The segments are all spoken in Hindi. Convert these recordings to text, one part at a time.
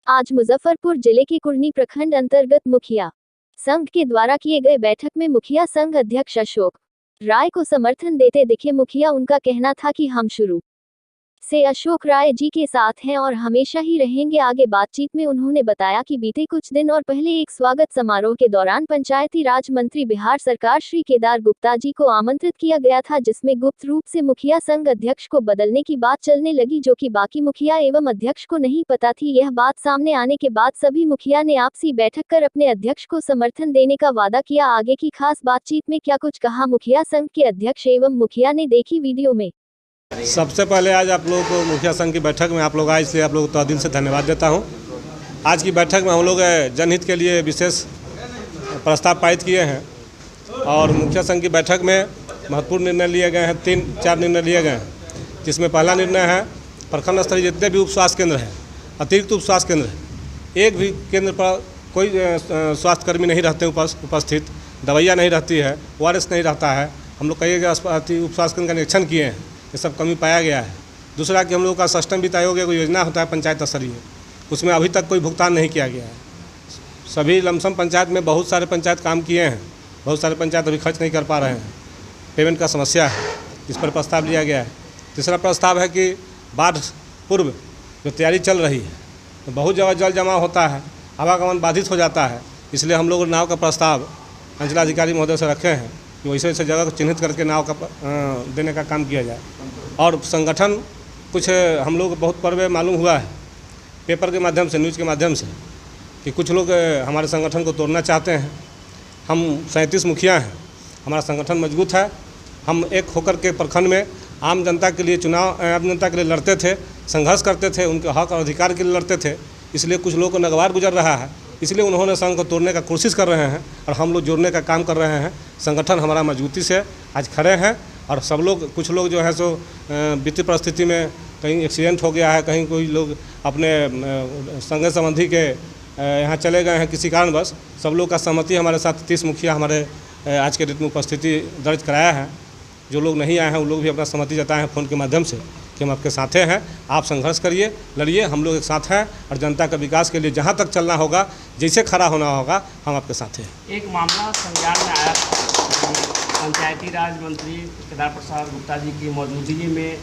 आज मुजफ्फरपुर जिले के कुर्नी प्रखंड अंतर्गत मुखिया संघ के द्वारा किए गए बैठक में मुखिया संघ अध्यक्ष अशोक राय को समर्थन देते दिखे मुखिया। उनका कहना था कि हम शुरू से अशोक राय जी के साथ हैं और हमेशा ही रहेंगे। आगे बातचीत में उन्होंने बताया कि बीते कुछ दिन और पहले एक स्वागत समारोह के दौरान पंचायती राज मंत्री बिहार सरकार श्री केदार गुप्ता जी को आमंत्रित किया गया था, जिसमें गुप्त रूप से मुखिया संघ अध्यक्ष को बदलने की बात चलने लगी, जो कि बाकी मुखिया एवं अध्यक्ष को नहीं पता थी। यह बात सामने आने के बाद सभी मुखिया ने आपसी बैठक कर अपने अध्यक्ष को समर्थन देने का वादा किया। आगे की खास बातचीत में क्या कुछ कहा मुखिया संघ के अध्यक्ष एवं मुखिया ने, देखी वीडियो में। सबसे पहले आज आप लोगों को मुखिया संघ की बैठक में आप लोग आए, इसलिए आप लोगों को तहे दिल से धन्यवाद देता हूं। आज की बैठक में हम लोग जनहित के लिए विशेष प्रस्ताव पारित किए हैं और मुखिया संघ की बैठक में महत्वपूर्ण निर्णय लिए गए हैं। 3-4 निर्णय लिए गए हैं, जिसमें पहला निर्णय है प्रखंड स्तरीय जितने भी उप स्वास्थ्य केंद्र हैं, अतिरिक्त उप स्वास्थ्य केंद्र है, एक भी केंद्र पर कोई स्वास्थ्यकर्मी नहीं रहते उपस्थित, दवाइयाँ नहीं रहती है, ORS नहीं रहता है। हम लोग कई उप स्वास्थ्य केंद्र का निरीक्षण किए हैं, ये सब कमी पाया गया है। दूसरा कि हम लोगों का सिस्टम वित्त आयोग की योजना होता है पंचायत स्तरीय, उसमें अभी तक कोई भुगतान नहीं किया गया है। सभी लमसम पंचायत में बहुत सारे पंचायत काम किए हैं, बहुत सारे पंचायत अभी खर्च नहीं कर पा रहे हैं, पेमेंट का समस्या है, इस पर प्रस्ताव लिया गया है। तीसरा प्रस्ताव है कि बाढ़ पूर्व जो तैयारी चल रही है, तो बहुत जगह जल जमाव होता है, आवागमन बाधित हो जाता है, इसलिए हम लोग नाव का प्रस्ताव अंचलाधिकारी महोदय से रखे हैं कि वैसे वैसे जगह को चिन्हित करके नाव का देने का काम किया जाए। और संगठन कुछ हम लोग बहुत पर्व मालूम हुआ है पेपर के माध्यम से, न्यूज़ के माध्यम से, कि कुछ लोग हमारे संगठन को तोड़ना चाहते हैं। हम 37 मुखिया हैं, हमारा संगठन मजबूत है। हम एक होकर के प्रखंड में आम जनता के लिए आम जनता के लिए लड़ते थे, संघर्ष करते थे, उनके हक और अधिकार के लिए लड़ते थे। इसलिए कुछ लोगों को नगवार गुजर रहा है, इसलिए उन्होंने संघ को तोड़ने का कोशिश कर रहे हैं और हम लोग जोड़ने का काम कर रहे हैं। संगठन हमारा मजबूती से आज खड़े हैं और सब लोग, कुछ लोग जो है सो वित्तीय परिस्थिति में कहीं एक्सीडेंट हो गया है, कहीं कोई लोग अपने संघ संबंधी के यहाँ चले गए हैं किसी कारणवश, सब लोग का सहमति हमारे साथ 30 मुखिया हमारे आज के डेट में उपस्थिति दर्ज कराया है। जो लोग नहीं आए हैं वो लोग भी अपना सहमति जताए हैं फ़ोन के माध्यम से कि हम आपके साथ हैं, आप संघर्ष करिए, लड़िए, हम लोग एक साथ हैं और जनता का विकास के लिए जहां तक चलना होगा, जैसे खड़ा होना होगा, हम आपके साथ हैं। एक मामला संज्ञान में आया, पंचायती राज मंत्री केदार प्रसाद गुप्ता जी की मौजूदगी में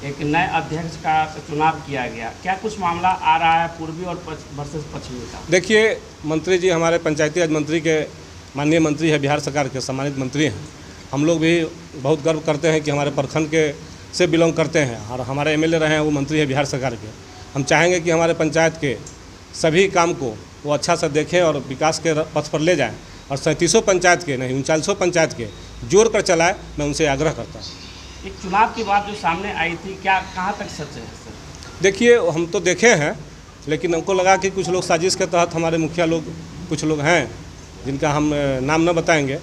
एक नए अध्यक्ष का चुनाव किया गया। क्या कुछ मामला आ रहा है पूर्वी और वर्सेस पश्चिमी का? देखिए, मंत्री जी हमारे पंचायती राज मंत्री के माननीय मंत्री है, बिहार सरकार के सम्मानित मंत्री हैं। हम लोग भी बहुत गर्व करते हैं कि हमारे प्रखंड के से बिलोंग करते हैं और हमारे MLA रहे हैं, वो मंत्री है बिहार सरकार के। हम चाहेंगे कि हमारे पंचायत के सभी काम को वो अच्छा से देखें और विकास के पथ पर ले जाएं और 37 पंचायत के नहीं 39 पंचायत के जोड़ कर चलाएं, मैं उनसे आग्रह करता हूँ। एक चुनाव की बात जो सामने आई थी, क्या कहाँ तक सच है सर? देखिए, हम तो देखे हैं, लेकिन हमको लगा कि कुछ लोग साजिश के तहत, हमारे मुखिया लोग कुछ लोग हैं जिनका हम नाम न बताएंगे,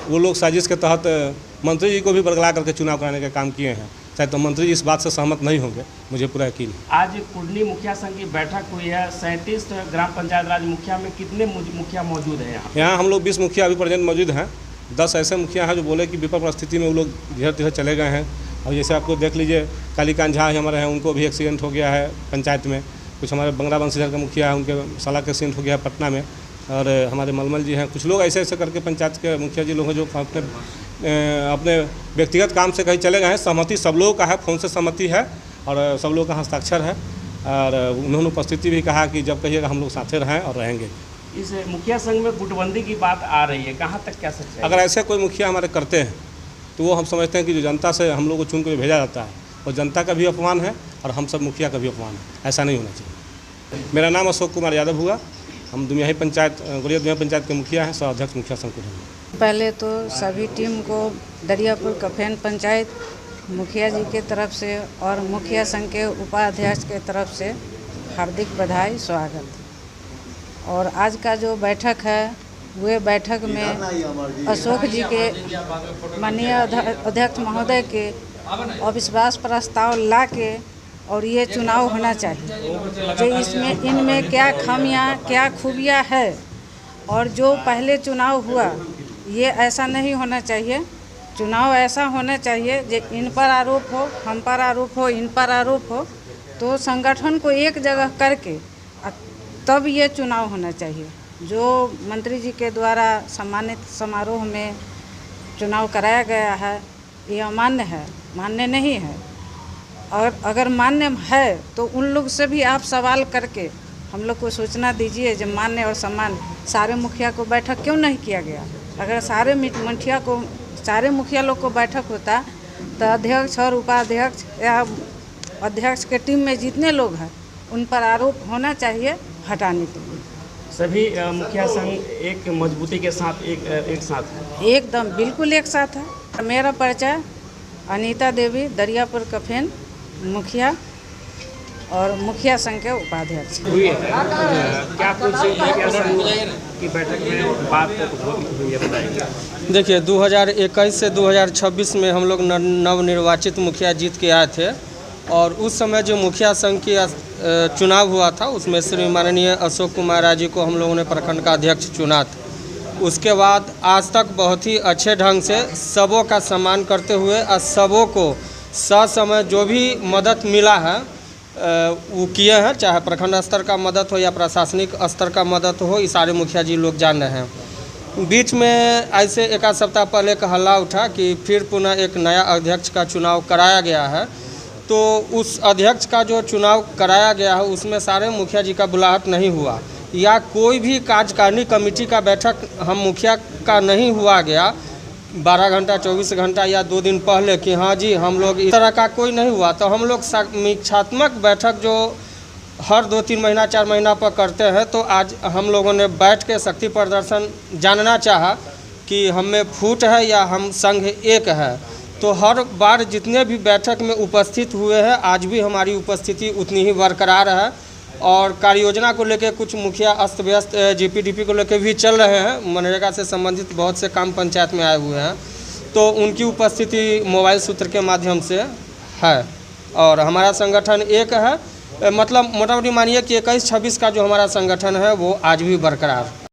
वो लोग साजिश के तहत मंत्री जी को भी बरगला करके चुनाव कराने का काम किए हैं। चाहे तो मंत्री जी इस बात से सहमत नहीं होंगे, मुझे पूरा यकीन है। आज कुर्नी मुखिया संघ की बैठक हुई है। 37 ग्राम पंचायत राज मुखिया में कितने मुखिया मौजूद हैं यहाँ? हम लोग 20 मुखिया अभी प्रेजेंट मौजूद हैं। 10 ऐसे मुखिया हैं जो बोले कि विपद परिस्थिति में वो लोग धीरे धीरे चले गए हैं। और जैसे आपको देख लीजिए, कालीकांत झा हमारे हैं, उनको भी एक्सीडेंट हो गया है पंचायत में। कुछ हमारे बंगरा बंशीधर का मुखिया है, उनके साला का एक्सीडेंट हो गया है पटना में। और हमारे मलमल जी हैं, कुछ लोग ऐसे ऐसे करके पंचायत के मुखिया जी लोग हैं जो अपने व्यक्तिगत काम से कहीं चले गए हैं। सहमति सब लोगों का है, फ़ोन से सहमति है और सब लोगों का हस्ताक्षर है और उन्होंने उपस्थिति भी कहा कि जब कहिएगा हम लोग साथे रहें और रहेंगे। इस मुखिया संघ में गुटबंदी की बात आ रही है, कहाँ तक क्या सच है? अगर ऐसे कोई मुखिया हमारे करते हैं तो वो हम समझते हैं कि जो जनता से हम लोग को चुन कर भेजा जाता है, वो जनता का भी अपमान है और हम सब मुखिया का भी अपमान है। ऐसा नहीं होना चाहिए। मेरा नाम अशोक कुमार यादव हुआ, हम दुमियाही पंचायत गोरिया दुमिया पंचायत के मुखिया हैं, सह अध्यक्ष मुखिया संघ के। पहले तो सभी टीम को दरियापुर कफेन पंचायत मुखिया जी के तरफ से और मुखिया संघ के उपाध्यक्ष के तरफ से हार्दिक बधाई, स्वागत। और आज का जो बैठक है, वे बैठक में अशोक जी के माननीय अध्यक्ष महोदय के अविश्वास प्रस्ताव ला के और ये चुनाव होना चाहिए। जो इसमें इनमें क्या खामियां, क्या खूबियां है, और जो पहले चुनाव हुआ ये ऐसा नहीं होना चाहिए। चुनाव ऐसा होना चाहिए जो इन पर आरोप हो, हम पर आरोप हो, इन पर आरोप हो, तो संगठन को एक जगह करके तब ये चुनाव होना चाहिए। जो मंत्री जी के द्वारा सम्मानित समारोह में चुनाव कराया गया है ये अमान्य है, मान्य नहीं है। और अगर मान्य है तो उन लोग से भी आप सवाल करके हम लोग को सूचना दीजिए जब मान्य और सम्मान सारे मुखिया को बैठक क्यों नहीं किया गया। अगर सारे मुखिया लोग को बैठक होता तो अध्यक्ष और उपाध्यक्ष या अध्यक्ष के टीम में जितने लोग हैं उन पर आरोप होना चाहिए हटाने के लिए। सभी मुखिया संघ एक मजबूती के साथ एक साथ है। एकदम बिल्कुल एक साथ है। मेरा परिचय अनीता देवी, दरियापुर कफेन मुखिया और मुखिया संघ के उपाध्यक्ष हुई है। क्या कुछ मुखिया संघ की बैठक में बात हुई है बताएंगे? देखिए 2021 से 2026 में हम लोग नवनिर्वाचित मुखिया जीत के आए थे और उस समय जो मुखिया संघ की चुनाव हुआ था उसमें श्री माननीय अशोक कुमार राय जी को हम लोगों ने प्रखंड का अध्यक्ष चुना था। उसके बाद आज तक बहुत ही अच्छे ढंग से सबों का सम्मान करते हुए और सबों को ससमय जो भी मदद मिला है वो किए हैं, चाहे प्रखंड स्तर का मदद हो या प्रशासनिक स्तर का मदद हो, ये सारे मुखिया जी लोग जान रहे हैं। बीच में ऐसे एक आध सप्ताह पहले एक हल्ला उठा कि फिर पुनः एक नया अध्यक्ष का चुनाव कराया गया है। तो उस अध्यक्ष का जो चुनाव कराया गया है उसमें सारे मुखिया जी का बुलाहट नहीं हुआ या कोई भी कार्यकारिणी कमेटी का बैठक हम मुखिया का नहीं हुआ गया 12 घंटा 24 घंटा या 2 दिन पहले कि हाँ जी हम लोग इस तरह का कोई नहीं हुआ। तो हम लोग समीक्षात्मक बैठक जो हर 2-3 महीना 4 महीना पर करते हैं, तो आज हम लोगों ने बैठ के शक्ति प्रदर्शन जानना चाहा कि हम में फूट है या हम संघ एक है। तो हर बार जितने भी बैठक में उपस्थित हुए हैं आज भी हमारी उपस्थिति उतनी ही बरकरार है और कार्य योजना को लेकर कुछ मुखिया अस्त व्यस्त जीपीडीपी को लेकर भी चल रहे हैं। मनरेगा से संबंधित बहुत से काम पंचायत में आए हुए हैं, तो उनकी उपस्थिति मोबाइल सूत्र के माध्यम से है और हमारा संगठन एक है। मतलब मोटा मोटी मानिए कि 21-26 का जो हमारा संगठन है वो आज भी बरकरार